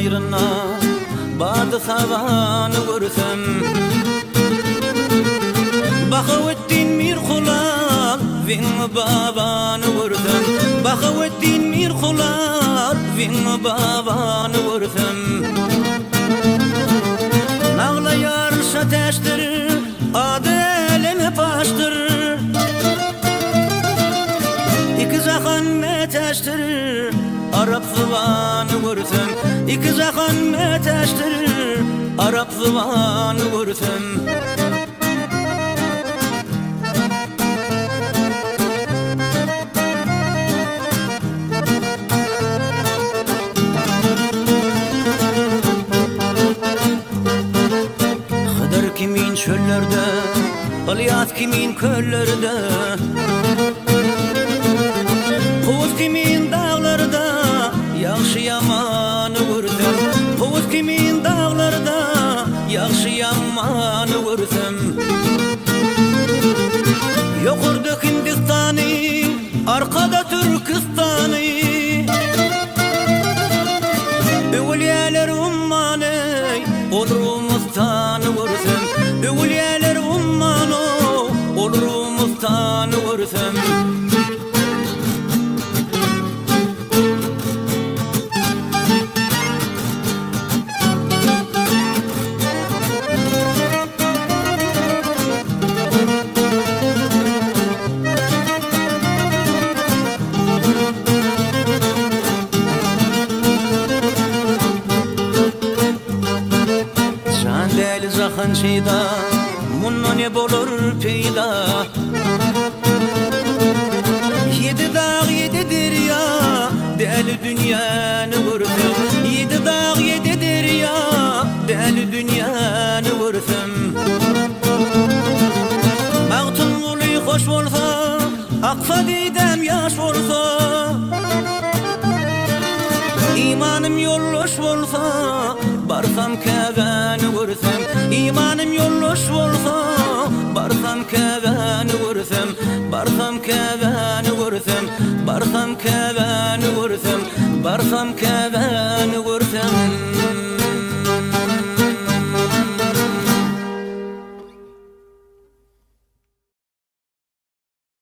bayrına badı savanı görsem. Bahavettin mir kular vin babanı görsem. Bahavettin mir kular vin babanı görsem. Nağlayar şateştir adı elime paştır. İki zahan meteştir Arap zıvanı görsem. İki zahan meteştir Arap zıvanı görsem. Hıdır kimin çöllerde, Ilyas kimin köllerde, Hovuz kimin dağlarda, yaxşı yamanı görsem. Hovuz kimin dağlarda, yaxşı yamanı görsem. Yokurdu Hindistan'ı, arkada Türkistan'ı. Övliyeler ummanı, olurumuzdan görsem. Övliyeler ummanı, olurumuzdan görsem. Deli zahan şeyda, munna ne bolur peyda. Yedi dağ yedi derya, deli dünyanı görsem. Yedi dağ yedi derya, deli dünyanı görsem. Baktın uluy hoş olsa, aksa didem yaş olsa. İmanım yolloş olsa, barsam keveni görsem. İmanım yolloş olsa, barsam keveni görsem. Barsam keveni görsem. Barsam keveni görsem. Barsam keveni görsem.